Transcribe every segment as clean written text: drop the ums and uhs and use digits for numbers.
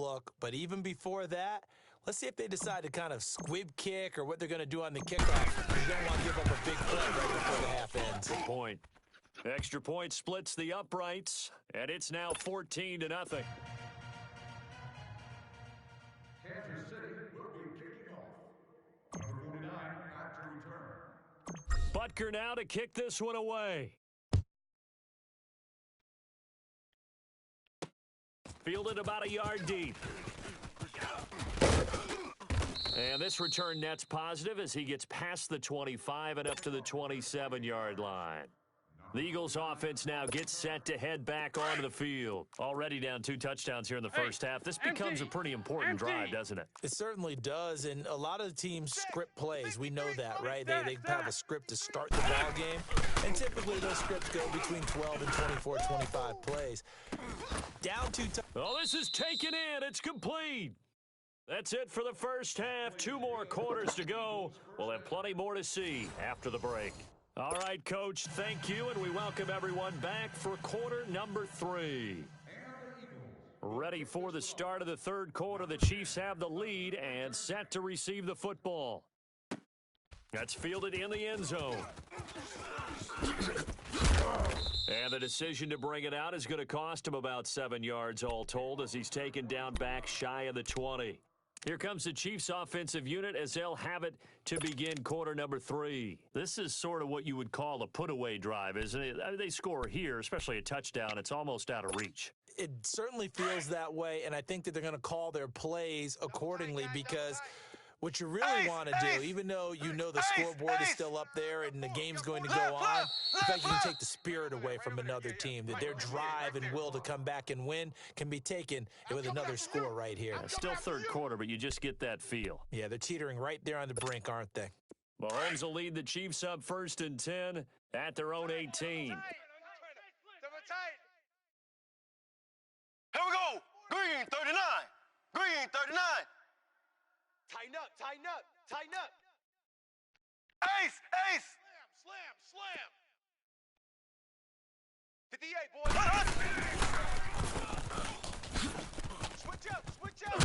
look, but even before that, let's see if they decide to kind of squib kick or what they're going to do on the kickoff. You don't want to give up a big play right before the half ends. Good point. Extra point splits the uprights, and it's now 14-0. Kansas City will be kicking off. Number 49 at to return. Butker now to kick this one away. Fielded about a yard deep. And this return net's positive as he gets past the 25 and up to the 27-yard line. The Eagles offense now gets set to head back onto the field. Already down 2 touchdowns here in the first half. This becomes a pretty important drive, doesn't it? It certainly does, and a lot of the teams script plays. We know that, right? They have a script to start the ball game, and typically those scripts go between 12 and 24, 25 plays. Down 2 touchdowns. Oh, this is taken in. It's complete. That's it for the first half. 2 more quarters to go. We'll have plenty more to see after the break. All right, Coach, thank you, and we welcome everyone back for quarter number 3. Ready for the start of the third quarter. The Chiefs have the lead and set to receive the football. That's fielded in the end zone. And the decision to bring it out is going to cost him about 7 yards all told as he's taken down back shy of the 20. Here comes the Chiefs offensive unit as they'll have it to begin quarter number 3. This is sort of what you would call a put-away drive, isn't it? I mean, they score here, especially a touchdown. It's almost out of reach. It certainly feels that way, and I think that they're going to call their plays accordingly because what you really want to do, even though you know the scoreboard is still up there and the game's going to go on, in fact, you can take the spirit away from another team, that their drive and will to come back and win can be taken with another score right here. Still third quarter, but you just get that feel. Yeah, they're teetering right there on the brink, aren't they? Mahomes will lead the Chiefs up 1st and 10 at their own 18. Here we go. Green 39. Green 39. Tighten up, tighten up, tighten up. Ace, ace. Slam. 58, boys. Switch up.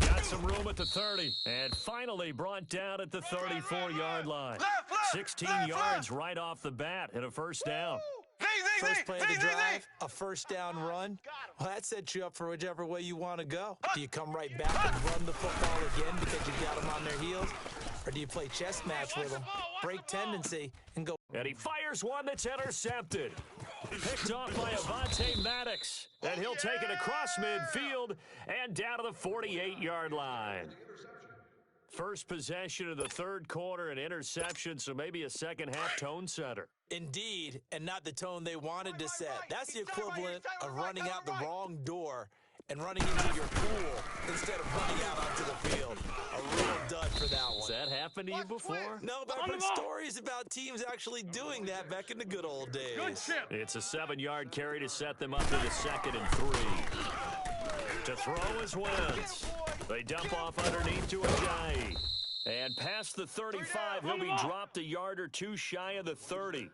Got some room at the 30. And finally brought down at the 34-yard line. 16 yards right off the bat and a first down. First play of the drive, a first down run. Well, that sets you up for whichever way you want to go. Do you come right back and run the football again because you got them on their heels? Or do you play chess match with them, break tendency, and go? And he fires one that's intercepted. Picked off by Avonte Maddox. And he'll take it across midfield and down to the 48-yard line. First possession of the third quarter, an interception, so maybe a second-half tone setter. Indeed, and not the tone they wanted to set. That's the equivalent of running out the wrong door and running into your pool instead of running out onto the field. A real dud for that one. Has that happened to you before? No, but I've heard stories about teams actually doing that back in the good old days. It's a 7-yard carry to set them up to the 2nd and 3. To throw is Wentz. They dump off underneath to Ajayi. And past the 35, he'll be dropped a yard or 2 shy of the 30.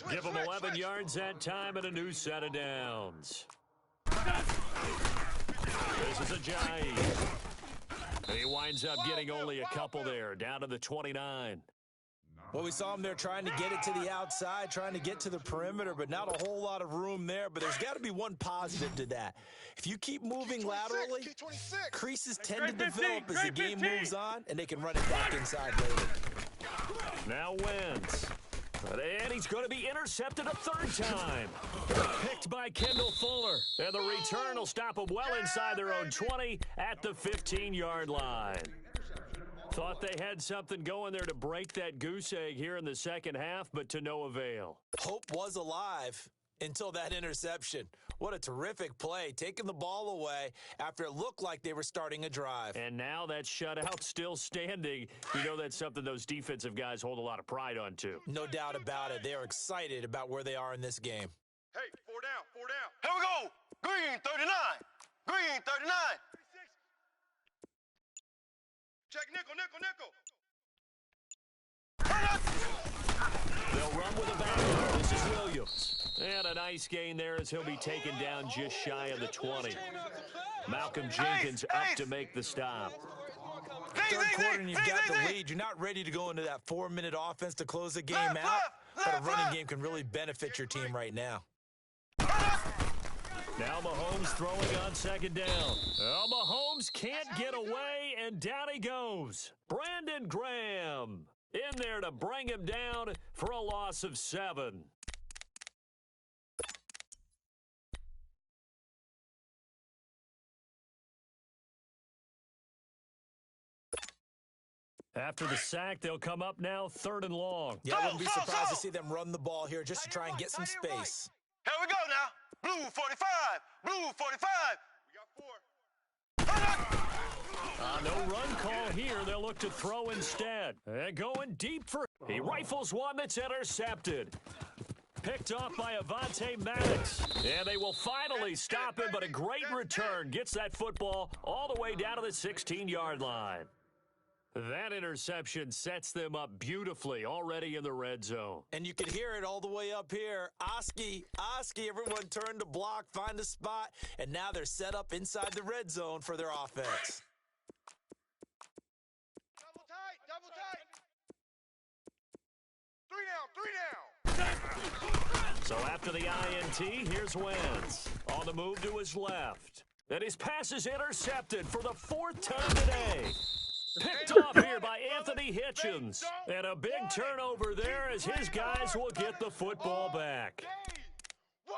Give him 11 yards that time and a new set of downs. This is Ajayi. He winds up getting only a couple there, down to the 29. Well, we saw him there trying to get it to the outside, trying to get to the perimeter, but not a whole lot of room there. But there's got to be one positive to that. If you keep moving laterally, creases tend to develop as the game moves on, and they can run it back inside later. Now Wentz. And he's going to be intercepted a 3rd time. Picked by Kendall Fuller. And the return will stop them well inside their own 20 at the 15-yard line. Thought they had something going there to break that goose egg here in the second half, but to no avail. Hope was alive until that interception. What a terrific play, taking the ball away after it looked like they were starting a drive. And now that shutout still standing. You know that's something those defensive guys hold a lot of pride on, too. No doubt about it. They are excited about where they are in this game. Hey, 4 down. Here we go. Green 39. Green 39. Check nickel. They'll run with a back. This is Williams. And a nice gain there as he'll be taken down just shy of the 20. Malcolm Jenkins up to make the stop. Third quarter and you've got the lead. You're not ready to go into that 4-minute offense to close the game out, but a running game can really benefit your team right now. Now Mahomes throwing on second down. Oh, Mahomes can't get away, and down he goes. Brandon Graham in there to bring him down for a loss of 7. After the sack, they'll come up now 3rd and long. Yeah, I wouldn't be surprised to see them run the ball here just to try and get some space. Here we go now. Blue 45. Blue 45. We got 4. No run call here. They'll look to throw instead. And going deep for... He rifles one that's intercepted. Picked off by Avonte Maddox. And they will finally stop him, but a great return. Gets that football all the way down to the 16-yard line. That interception sets them up beautifully already in the red zone. And you can hear it all the way up here. Oski, everyone turned to block, find a spot, and now they're set up inside the red zone for their offense. Double tight. 3 down. So after the INT, here's Wentz. On the move to his left. And his pass is intercepted for the 4th time today. Picked off here by Anthony Hitchens. And a big turnover there as his guys will get the football back.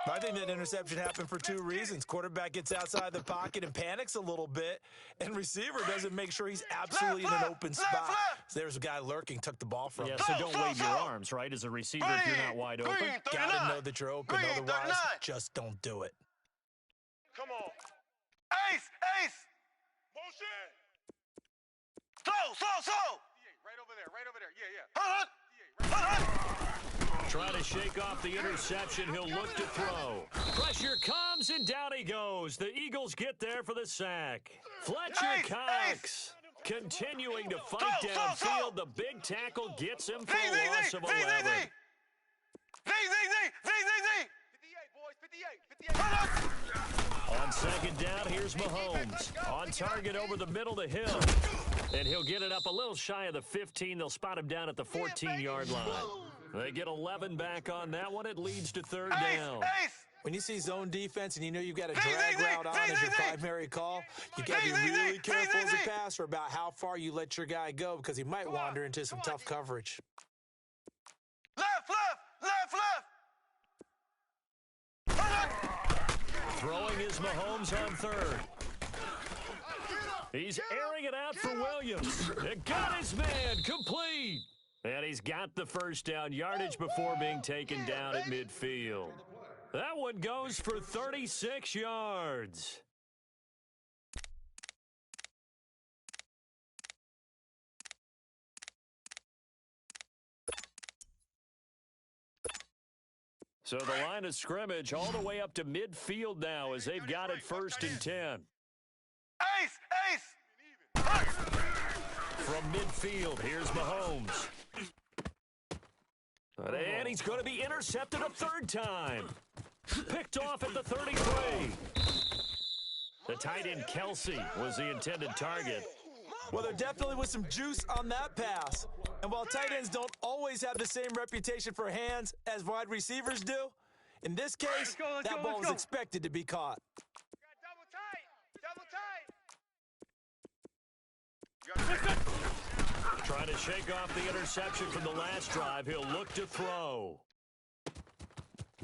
I think that interception happened for 2 reasons. Quarterback gets outside the pocket and panics a little bit, and receiver doesn't make sure he's absolutely in an open spot. So there's a guy lurking, took the ball from him. Yeah, so don't wave your arms, right, as a receiver if you're not wide open. Gotta know that you're open, otherwise just don't do it. Come on. Ace. Motion. Slow. Right over there. Yeah. Trying to shake off the interception. He'll look to throw. Pressure comes, and down he goes. The Eagles get there for the sack. Fletcher Cox continuing to fight downfield. The big tackle gets him for a loss of 11. Z. 58, boys. 58. On second down, here's Mahomes. On target over the middle to Hill. And he'll get it up a little shy of the 15. They'll spot him down at the 14-yard line. They get 11 back on that one. It leads to 3rd down. When you see zone defense and you know you've got a drag route on as your primary call, you got to be really careful as a passer about how far you let your guy go because he might wander into some tough coverage. Left. Throwing is Mahomes on 3rd. He's airing it out for Williams. It got his man complete. And he's got the 1st down yardage before being taken down at midfield. That one goes for 36 yards. So the line of scrimmage all the way up to midfield now as they've got it 1st and 10. Ace. From midfield, here's Mahomes. And he's going to be intercepted a 3rd time. Picked off at the 33. The tight end Kelsey was the intended target. Well, there definitely was some juice on that pass. And while tight ends don't always have the same reputation for hands as wide receivers do, in this case, that ball was expected to be caught. Trying to shake off the interception from the last drive. He'll look to throw.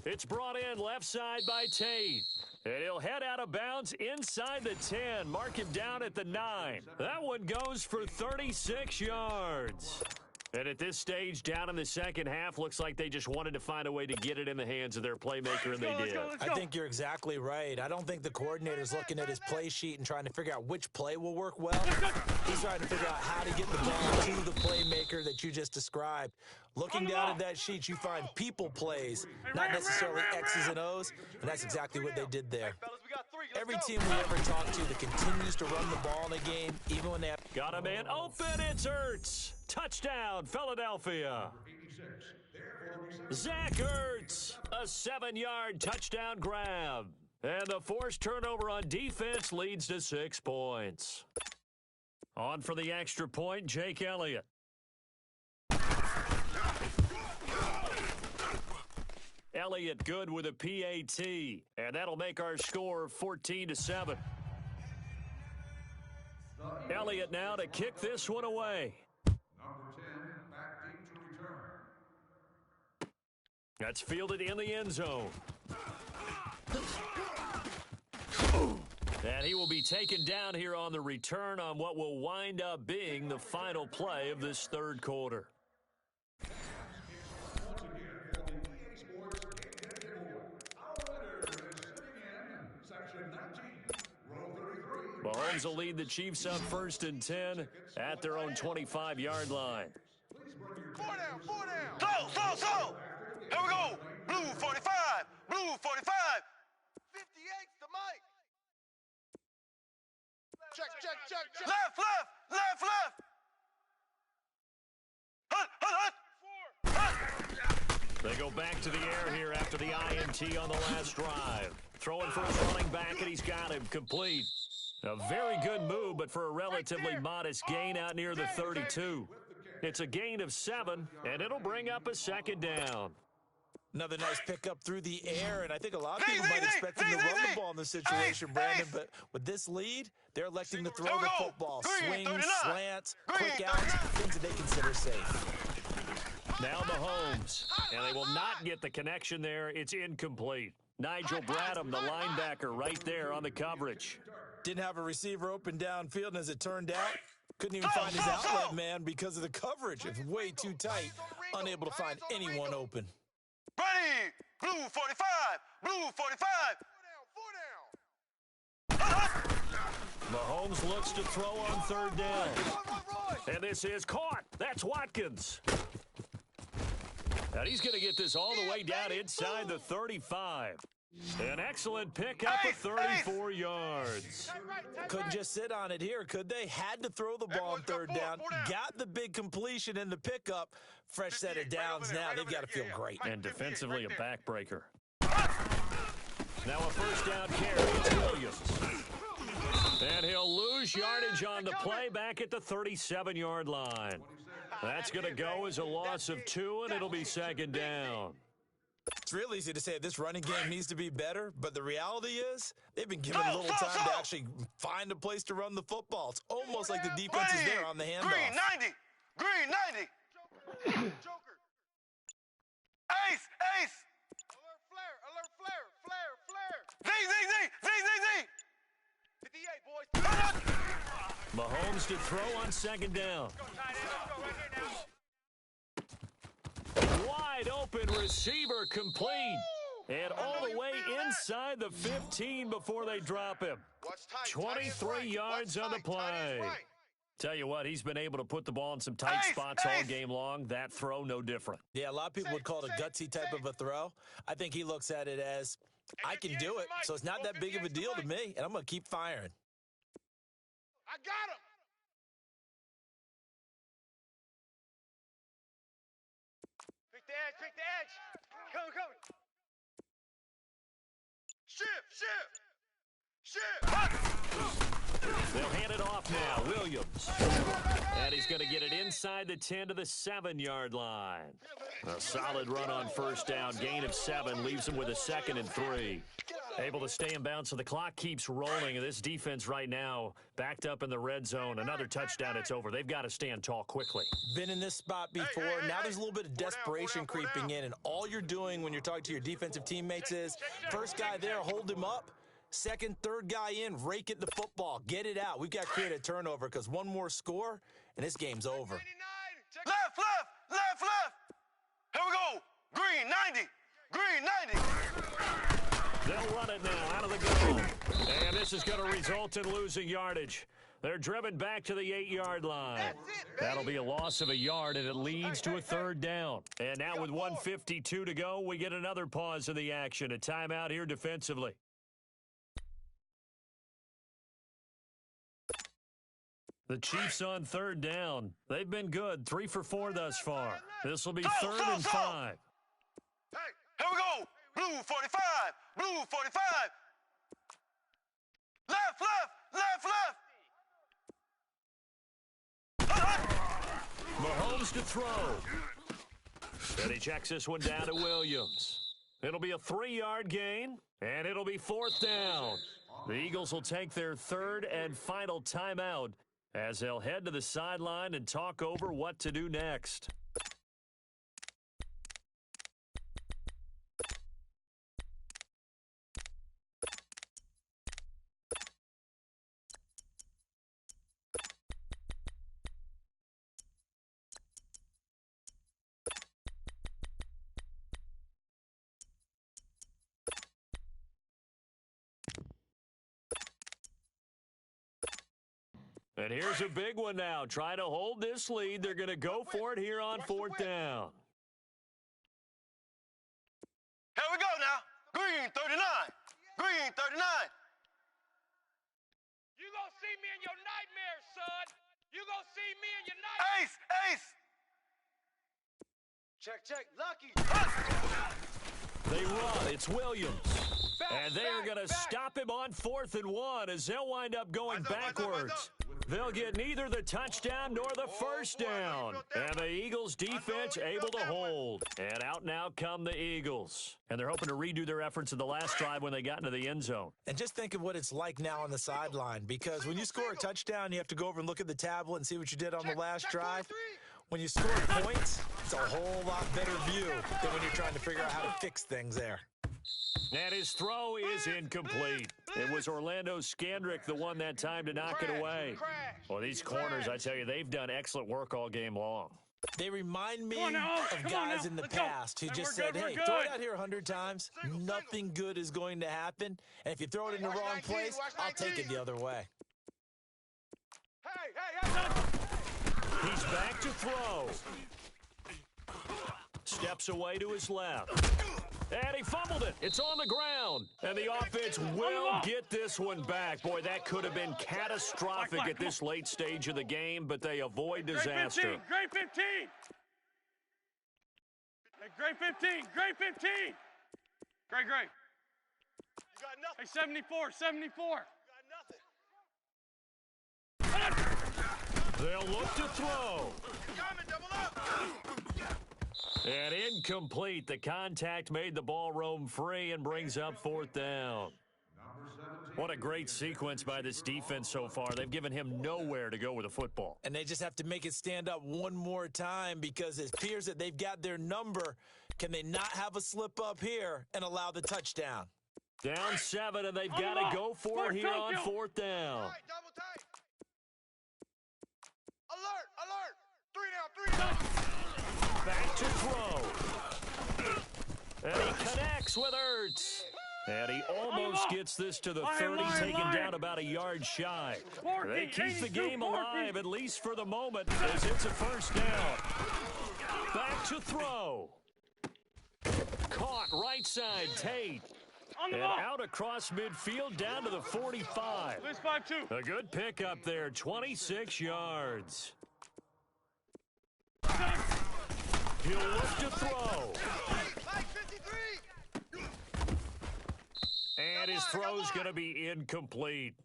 It's brought in left side by Tate. And he'll head out of bounds inside the 10. Mark him down at the 9. That one goes for 36 yards. And at this stage, down in the second half, looks like they just wanted to find a way to get it in the hands of their playmaker, and they did. I think you're exactly right. I don't think the coordinator's looking at his play sheet and trying to figure out which play will work well. He's trying to figure out how to get the ball to the playmaker that you just described. Looking down at that sheet, you find people plays, not necessarily X's and O's, and that's exactly what they did there. Every team we ever talk to that continues to run the ball in a game, even when they have... Got a man open, it's Ertz. Touchdown, Philadelphia. 86. Zach Ertz, a 7-yard touchdown grab. And the forced turnover on defense leads to 6 points. On for the extra point, Jake Elliott. Elliott good with a PAT, and that'll make our score 14-7. Elliott now to kick this one away. Number 10, back deep to return. That's fielded in the end zone. And he will be taken down here on the return on what will wind up being the final play of this third quarter. Once again, for the EA Sports Game Day Giveaway, our winner is sitting in section 19, row 33. Mahomes will lead the Chiefs up 1st and 10 at their own 25-yard line. Four down. So. Here we go. Blue 45. Blue 45. 58's the mic. Check. Left. Hut. They go back to the air here after the INT on the last drive. Throwing for his running back, and he's got him complete. A very good move, but for a relatively modest gain out near the 32. It's a gain of 7, and it'll bring up a 2nd down. Another nice pickup through the air, and I think a lot of people might expect him to run the ball in this situation, Brandon, but with this lead, they're electing to throw the football. Swings, slants, quick outs, things that they consider safe. Now Mahomes, and they will not get the connection there. It's incomplete. Nigel Bradham, the linebacker, right there on the coverage. Didn't have a receiver open downfield, and as it turned out, couldn't even find his outlet man because of the coverage. It's way too tight, unable to find anyone open. Ready. Blue 45. Blue 45. Mahomes looks to throw on 3rd down. And this is caught. That's Watkins. And he's going to get this all the way down inside the 35. An excellent pickup of 34 yards. Couldn't just sit on it here, could they? Had to throw the ball on 3rd down. Got the big completion in the pickup. Fresh set of downs now. They've got to feel great. And defensively a backbreaker. Now a 1st down carry. It's Williams. And he'll lose yardage on the play back at the 37-yard line. That's going to go as a loss of 2, and it'll be 2nd down. It's real easy to say this running game needs to be better, but the reality is they've been given a little time to actually find a place to run the football. It's almost like the defense is there on the handoff. Green 90. Joker. Ace. Alert flare. Z. 58, boys. Mahomes to throw on 2nd down. Wide open receiver complete. And all the way inside the 15 before they drop him. 23 yards on the play. Tell you what, he's been able to put the ball in some tight spots all game long. That throw, no different. Yeah, a lot of people would call it a gutsy type of a throw. I think he looks at it as, I can do it, so it's not that big of a deal to me, and I'm going to keep firing. I got him. Pick the edge. Come. Shift. They'll hand it off now. Williams. And he's going to get it inside the 10 to the 7-yard line. A solid run on 1st down. Gain of 7 leaves him with a 2nd and 3. Able to stay in bounds, so the clock keeps rolling. And this defense right now backed up in the red zone. Another touchdown, it's over. They've got to stand tall quickly. Been in this spot before. Now there's a little bit of desperation creeping in, and all you're doing when you're talking to your defensive teammates is, first guy there, hold him up. 2nd, 3rd guy in, rake at the football. Get it out. We've got to create a turnover because one more score, and this game's over. Left. Here we go. Green 90. They'll run it now out of the gun. And this is going to result in losing yardage. They're driven back to the 8-yard line. That'll be a loss of a yard, and it leads to a 3rd down. And now with 1:52 to go, we get another pause in the action. A timeout here defensively. The Chiefs on third down. They've been good, 3 for 4 thus far. This will be third and 5. Hey, here we go. Blue 45. Blue 45. Left, left, left, left. Mahomes to throw. And he checks this one down to Williams. It'll be a 3-yard gain, and it'll be 4th down. The Eagles will take their third and final timeout as they'll head to the sideline and talk over what to do next. And here's a big one now. Trying to hold this lead. They're going to go for it here on 4th down. Here we go now. Green 39. Green 39. You gonna see me in your nightmares, son. You gonna see me in your nightmares. Ace, ace. Check. Lucky. They run. It's Williams. And they are going to stop him on 4th and 1 as they'll wind up going backwards. They'll get neither the touchdown nor the first down. And the Eagles defense able to hold. And out now come the Eagles. And they're hoping to redo their efforts in the last drive when they got into the end zone. And just think of what it's like now on the sideline, because when you score a touchdown, you have to go over and look at the tablet and see what you did on the last drive. When you score points, it's a whole lot better view than when you're trying to figure out how to fix things there. And his throw is incomplete. It was Orlando Scandrick the one that time to knock it away. Well, these corners, I tell you, they've done excellent work all game long. They remind me of guys in the past who just said, hey, throw it out here 100 times. Nothing good is going to happen. And if you throw it in the wrong place, I'll take it the other way. He's back to throw. Steps away to his left. And he fumbled it. It's on the ground. And the offense will get this one back. Boy, that could have been catastrophic at this late stage of the game, but they avoid disaster. Great 15. Hey, great 15. Great 15. Great. You got nothing. Hey, 74. You got nothing. They'll look to throw. Double up. And incomplete. The contact made the ball roam free and brings up 4th down. What a great sequence by this defense so far. They've given him nowhere to go with the football. And they just have to make it stand up one more time because it appears that they've got their number. Can they not have a slip up here and allow the touchdown? Down 7, and they've got to go for it here on 4th down. All right, double tight. Alert. 3 down. Back to throw. And he connects with Ertz. And he almost gets this to the 30, taken down about a yard shy. They keep the game alive, at least for the moment, as it's a first down. Back to throw. Caught right side, Tate. And out across midfield down to the 45. A good pickup there, 26 yards. He'll look to throw. And his throw's going to be incomplete.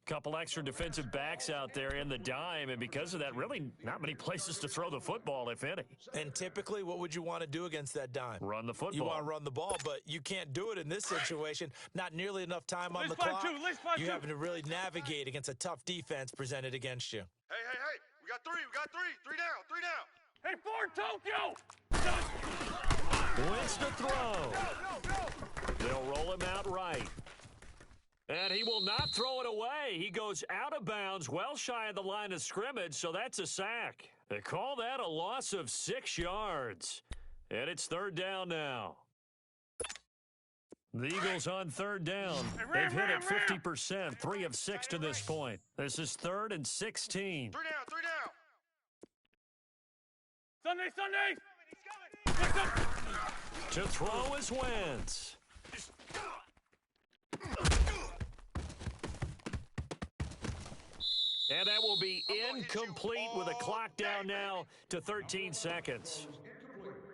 Couple extra defensive backs out there in the dime, and because of that, really not many places to throw the football, if any. And typically, what would you want to do against that dime? Run the football. You want to run the ball, but you can't do it in this situation. Not nearly enough time on the clock. You having to really navigate against a tough defense presented against you. Hey. We got 3. 3 down. Hey, 4 Tokyo. Wins to throw. They'll roll him out right. And he will not throw it away. He goes out of bounds, well shy of the line of scrimmage, so that's a sack. They call that a loss of 6 yards. And it's 3rd down now. The Eagles on 3rd down. They've hit it 50%, 3 of 6 to this point. This is 3rd and 16. 3 down. Sunday. To throw is Wentz. And that will be incomplete with a clock down now to 13 seconds.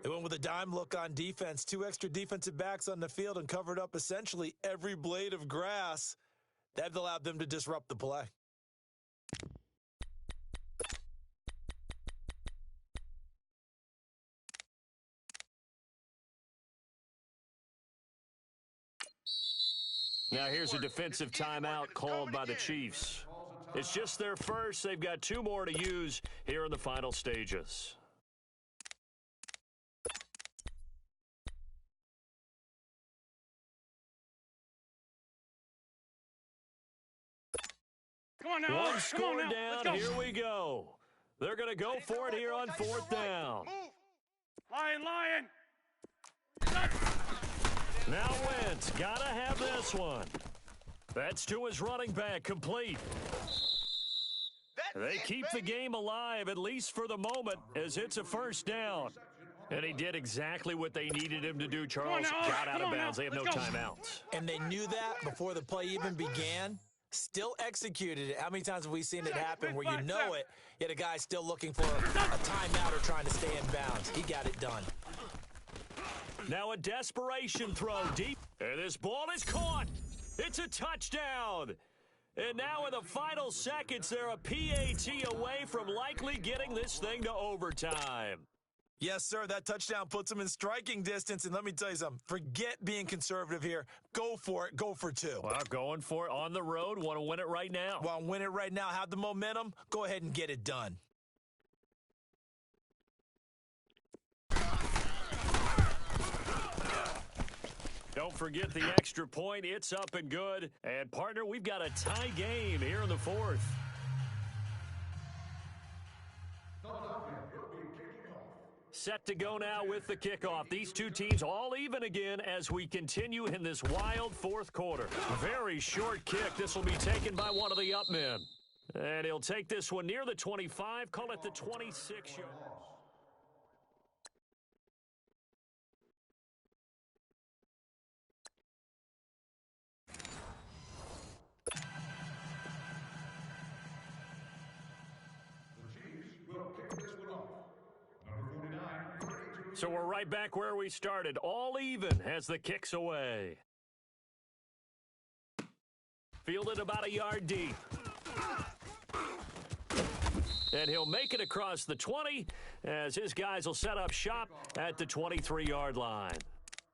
They went with a dime look on defense. 2 extra defensive backs on the field and covered up essentially every blade of grass. That allowed them to disrupt the play. Now here's a defensive timeout called by the Chiefs. It's just their first. They've got 2 more to use here in the final stages. Come on now. One score down. Here we go. They're going to go for it here on 4th down. Lion. Now Wentz, gotta have this one. That's to his running back, complete. They keep the game alive, at least for the moment, as it's a 1st down. And he did exactly what they needed him to do, Charles. Got out of bounds. They have no timeouts. And they knew that before the play even began. Still executed it. How many times have we seen it happen where you know it, yet a guy's still looking for a timeout or trying to stay in bounds? He got it done. Now a desperation throw deep. And this ball is caught. It's a touchdown. And now in the final seconds, they're a PAT away from likely getting this thing to overtime. Yes, sir. That touchdown puts them in striking distance. And let me tell you something. Forget being conservative here. Go for it. Go for 2. Well, going for it on the road. Want to win it right now. Well, win it right now. Have the momentum. Go ahead and get it done. Don't forget the extra point. It's up and good. And, partner, we've got a tie game here in the 4th. Set to go now with the kickoff. These 2 teams all even again as we continue in this wild 4th quarter. Very short kick. This will be taken by one of the up men. And he'll take this one near the 25, call it the 26-yard. So we're right back where we started, all even as the kick's away. Fielded about a yard deep. And he'll make it across the 20 as his guys will set up shop at the 23-yard line.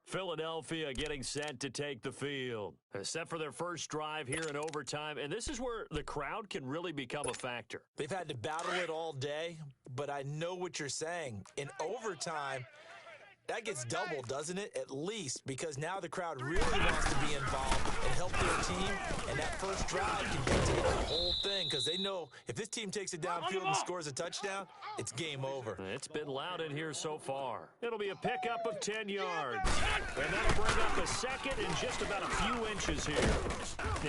Philadelphia getting set to take the field. Set for their first drive here in overtime, and this is where the crowd can really become a factor. They've had to battle it all day, but I know what you're saying. In overtime, that gets doubled, doesn't it? At least, because now the crowd really wants to be involved and help their team, and that first drive can dictate the whole thing because they know if this team takes it downfield and scores a touchdown, it's game over. It's been loud in here so far. It'll be a pickup of 10 yards, and that'll bring up a second and just about a few inches here.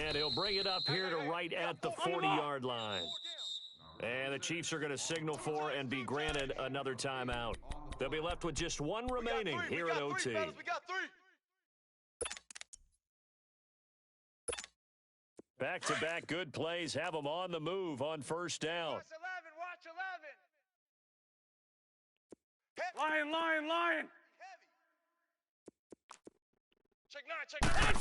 And he'll bring it up here to right at the 40-yard line. And the Chiefs are going to signal for and be granted another timeout. They'll be left with just 1 remaining here at OT. We got 3. Back-to-back good plays have them on the move on first down. Watch 11. Lion. Check 9.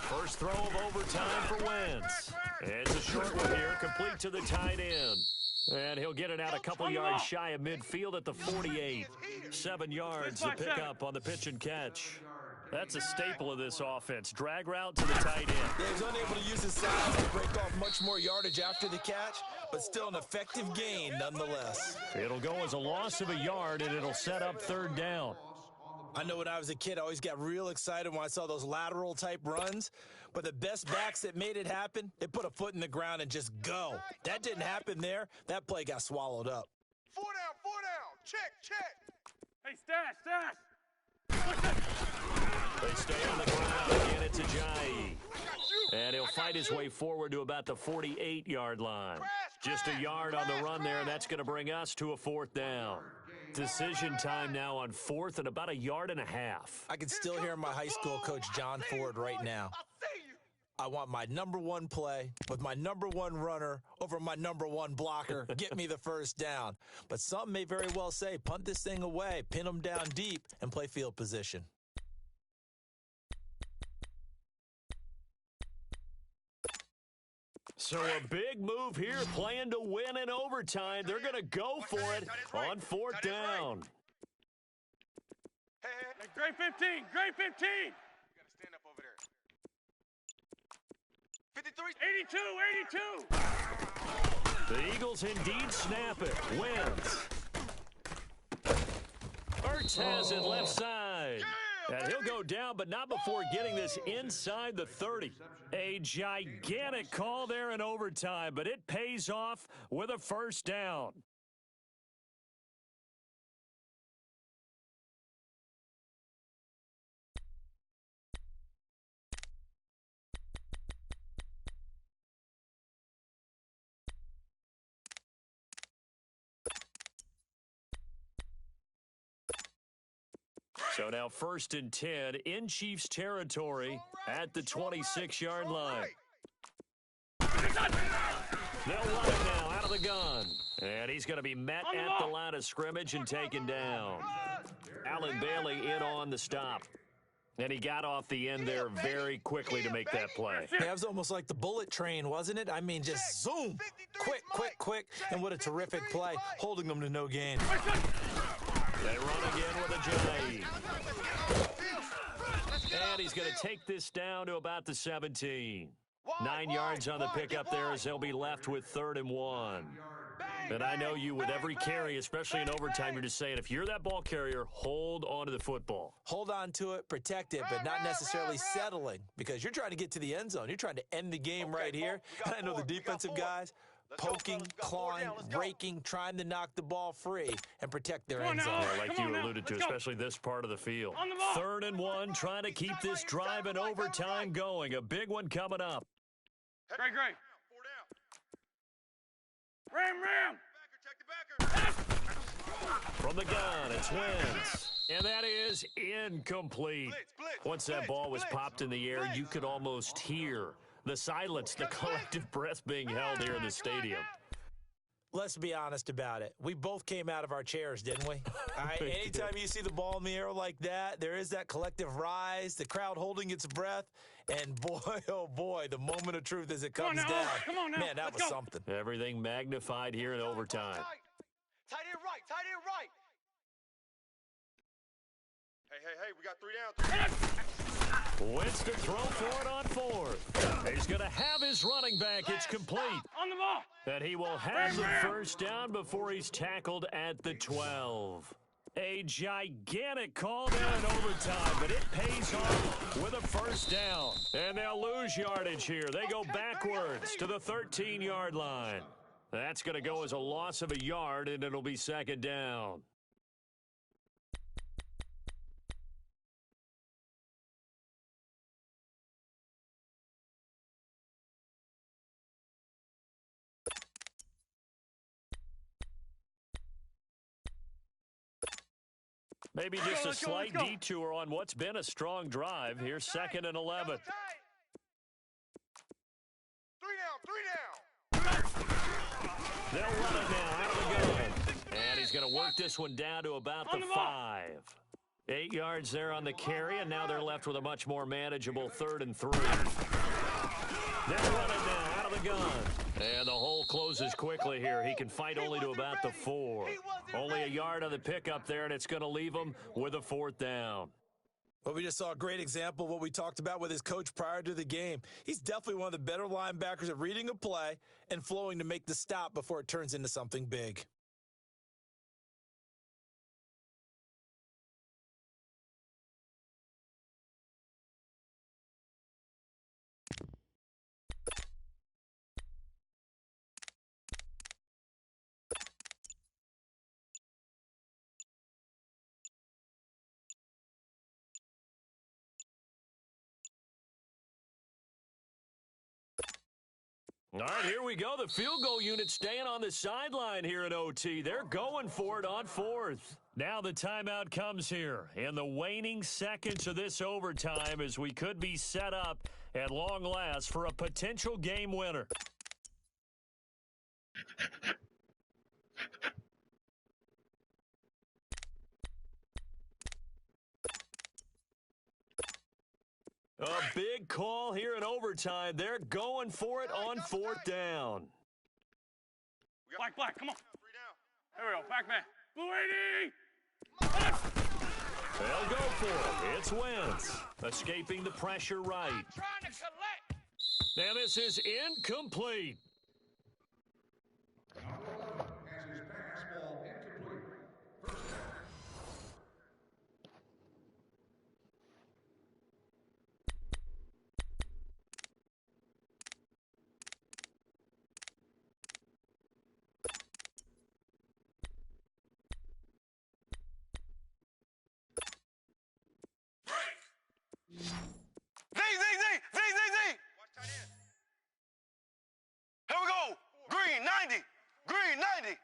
First throw of overtime for Wentz. It's a short one here, complete to the tight end. And he'll get it out a couple yards shy of midfield at the 48. 7 yards to pick up on the pitch and catch. That's a staple of this offense. Drag route to the tight end. Yeah, he's unable to use his size to break off much more yardage after the catch, but still an effective gain nonetheless. It'll go as a loss of a yard, and it'll set up 3rd down. I know when I was a kid, I always got real excited when I saw those lateral-type runs. But the best backs that made it happen, they put a foot in the ground and just go. That didn't happen there. That play got swallowed up. 4 down. Check. Hey, stash. They stay on the ground again. It's Ajayi. And he'll fight his way forward to about the 48-yard line. Just a yard on the run there, and that's going to bring us to a 4th down. Decision time now on 4th and about a yard and a half. I can still hear my high school coach, John Ford, right now. I want my number one play with my number one runner over my number one blocker. Get me the first down. But some may very well say, punt this thing away, pin them down deep, and play field position. So a big move here, playing to win in overtime. They're going to go for it on fourth down. Hey, Grade 15, grade 15. you gotta stand up over there. 53. 82, 82. The Eagles indeed snap it. Wins. Ertz has it left side. And he'll go down, but not before getting this inside the 30. A gigantic call there in overtime, but it pays off with a first down. So now 1st and 10 in Chiefs territory at the 26-yard line. They'll run it now out of the gun. And he's going to be met at the line of scrimmage and taken down. Allen Bailey in on the stop. And he got off the end there very quickly to make that play. It was almost like the bullet train, wasn't it? I mean, just zoom. Quick, quick, quick. And what a terrific play, holding them to no gain. They run again with a J. And he's going to take this down to about the 17. 9 yards on the pickup there as they'll be left with 3rd and 1. And I know you, with every carry, especially in overtime, you're just saying, if you're that ball carrier, hold on to the football. Hold on to it, protect it, but not necessarily settling, because you're trying to get to the end zone. You're trying to end the game right here. And I know the defensive guys poking, clawing, raking, trying to knock the ball free and protect their end zone. Yeah, like you alluded to, especially this part of the field. 3rd and 1, trying to keep this drive in overtime going. A big one coming up. Great, great. 4 down. Ram. Backer, check the backer. From the gun, it's Wentz. And that is incomplete. Once that ball was popped in the air, you could almost hear the silence, the collective breath being held here in the stadium. Let's be honest about it. We both came out of our chairs, didn't we? All right, anytime you see the ball in the air like that, there is that collective rise, the crowd holding its breath, and boy, oh boy, the moment of truth as it comes down. Come on now. Man, that was something. Everything magnified here in overtime. Tight end right, tight end right. Hey, we got 3 down. Wentz to throw for it on 4th. He's going to have his running back. It's complete. On the ball. And he will have the first down before he's tackled at the 12. A gigantic call there in overtime, but it pays off with a first down. And they'll lose yardage here. They go backwards to the 13-yard line. That's going to go as a loss of a yard, and it'll be 2nd down. Maybe just a slight detour on what's been a strong drive. Here's 2nd and 11. 3 down. They'll run it now out of the gun. And he's going to work this one down to about the 5. 8 yards there on the carry, and now they're left with a much more manageable 3rd and 3. They're running now out of the gun. And the hole closes quickly here. He can fight only to about the 4. Only a yard on the pickup there, and it's going to leave him with a 4th down. Well, we just saw a great example of what we talked about with his coach prior to the game. He's definitely one of the better linebackers at reading a play and flowing to make the stop before it turns into something big. All right, here we go. The field goal unit staying on the sideline here in OT. They're going for it on 4th. Now the timeout comes here in the waning seconds of this overtime as we could be set up at long last for a potential game winner. A big call here in overtime. They're going for it on fourth down. Black, come on. There we go, back man. Blue 80! They'll go for it. It's Wentz. Escaping the pressure right. I'm trying to collect. Now this is incomplete. Has his pass ball incomplete. First down. Z. Watch tight end. Here we go. Green 90. Green 90.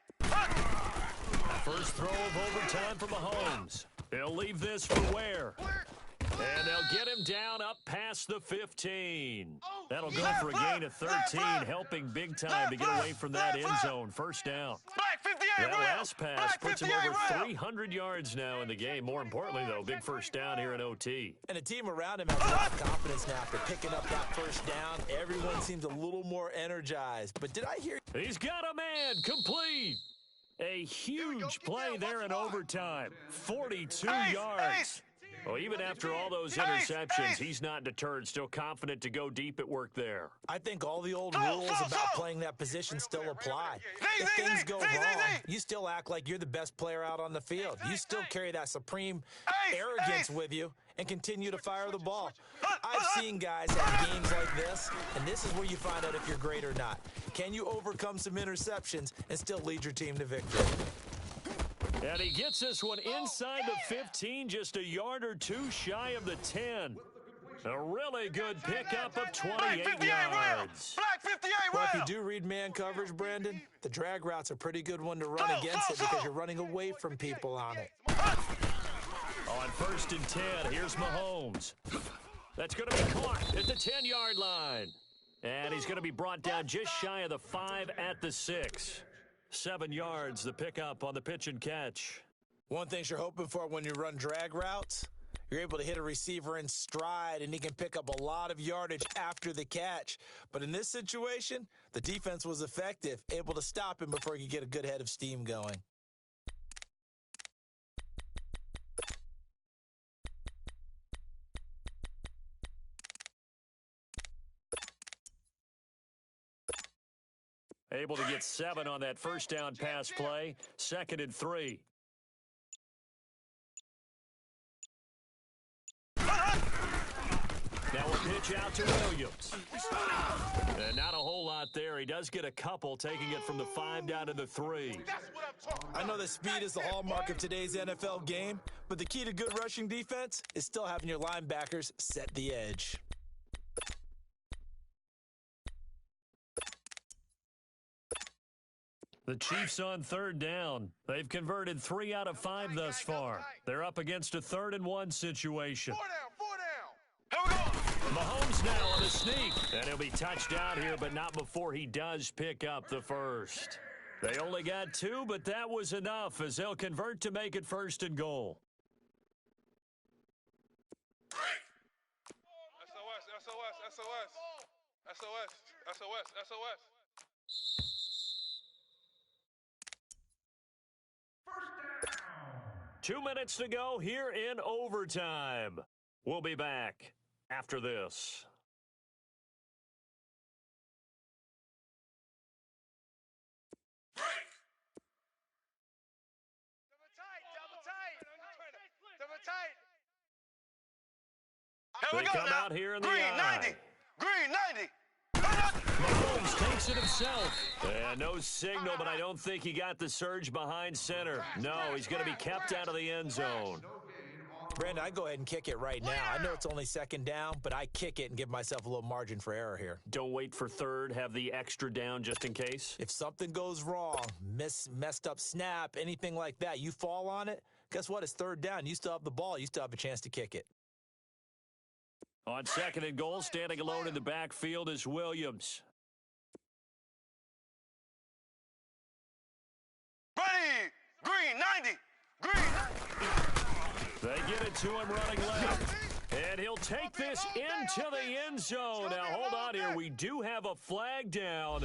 First throw of overtime for Mahomes. They'll leave this for Ware. And they'll get him down up past the 15. That'll go for a gain of 13, helping big time to get away from that end zone. First down. Black 58 That round. last pass Black puts him 58 over round. 300 yards now in the game. More importantly, though, big first down here in OT. And the team around him has a lot of confidence now after picking up that first down. Everyone seems a little more energized. But did I hear? He's got a man complete. A huge play there in overtime. 42 yards. Well, even after all those interceptions, he's not deterred, still confident to go deep at work there. I think all the old rules about playing that position still apply. If things go wrong, you still act like you're the best player out on the field. You still carry that supreme arrogance with you and continue to fire the ball. I've seen guys have games like this, and this is where you find out if you're great or not. Can you overcome some interceptions and still lead your team to victory? And he gets this one inside the 15, just a yard or two shy of the 10. A really good pickup of 28 yards. Black 58 Well, if round. you do read man coverage, Brandon, the drag route's a pretty good one to run against it because you're running away from people on it. On 1st and 10, here's Mahomes. That's going to be caught at the 10-yard line. And he's going to be brought down just shy of the 5 at the 6. 7 yards, the pickup on the pitch and catch. One thing you're hoping for when you run drag routes, you're able to hit a receiver in stride, and he can pick up a lot of yardage after the catch. But in this situation, the defense was effective, able to stop him before he could get a good head of steam going. Able to get 7 on that first down pass play. 2nd and 3. Now we'll pitch out to Williams. And not a whole lot there. He does get a couple, taking it from the 5 down to the 3. I know that speed is the hallmark of today's NFL game, but the key to good rushing defense is still having your linebackers set the edge. The Chiefs on 3rd down. They've converted 3 out of 5 thus far. They're up against a 3rd and 1 situation. 4 down. Here we go. Mahomes now on the sneak. And he'll be touched down here, but not before he does pick up the first. They only got 2, but that was enough as they'll convert to make it 1st and goal. SOS. 2 minutes to go here in overtime. We'll be back after this. Here we They go come now. out here in the Green eye. 90. Green 90. Mahomes takes it himself. And no signal, but I don't think he got the surge behind center. No, he's going to be kept out of the end zone. Brandon, I go ahead and kick it right now. I know it's only 2nd down, but I kick it and give myself a little margin for error here. Don't wait for 3rd. Have the extra down just in case. If something goes wrong, messed up snap, anything like that, you fall on it, guess what? It's 3rd down. You still have the ball. You still have a chance to kick it. On second and goal, standing alone in the backfield is Williams. Ready! Green 90! Green 90! They get it to him running left. And he'll take this into the end zone. Now, hold on here. We do have a flag down.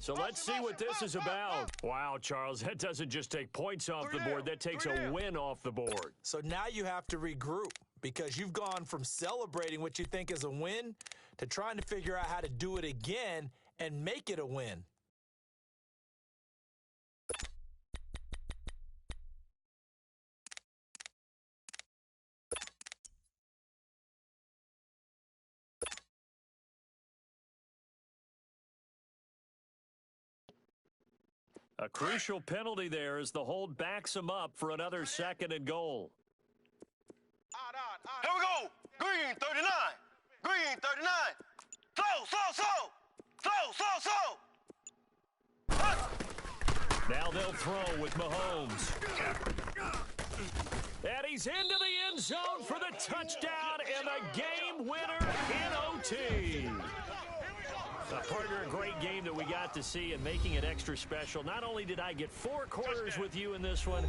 So let's see what this is about. Wow, Charles, that doesn't just take points off the board. That takes a win off the board. So now you have to regroup because you've gone from celebrating what you think is a win to trying to figure out how to do it again and make it a win. A crucial penalty there as the hold backs him up for another second and goal. Here we go! Green 39! Green 39! Slow! Now they'll throw with Mahomes. And he's into the end zone for the touchdown and the game winner in OT. Partner, a great game that we got to see and making it extra special. Not only did I get 4 quarters with you in this one,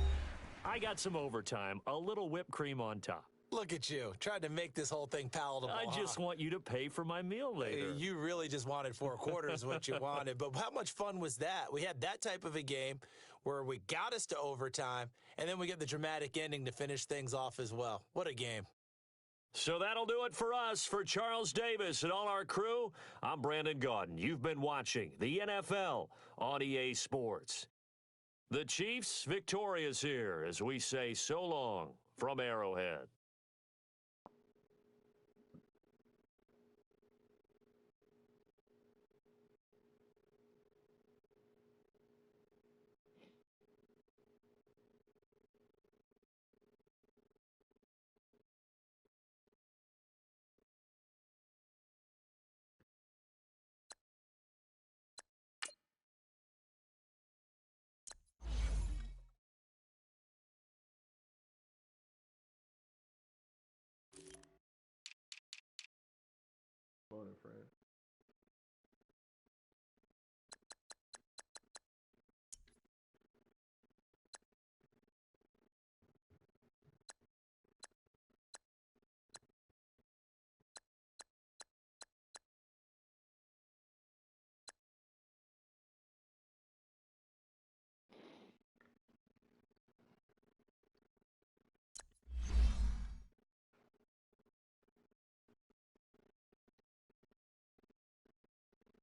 I got some overtime, a little whipped cream on top. Look at you, trying to make this whole thing palatable. I just want you to pay for my meal later. You really just wanted 4 quarters what you wanted. But how much fun was that? We had that type of a game where we got us to overtime, and then we get the dramatic ending to finish things off as well. What a game. So that'll do it for us. For Charles Davis and all our crew, I'm Brandon Gaudin. You've been watching the NFL on EA Sports. The Chiefs victorious here as we say so long from Arrowhead. Morning, friend.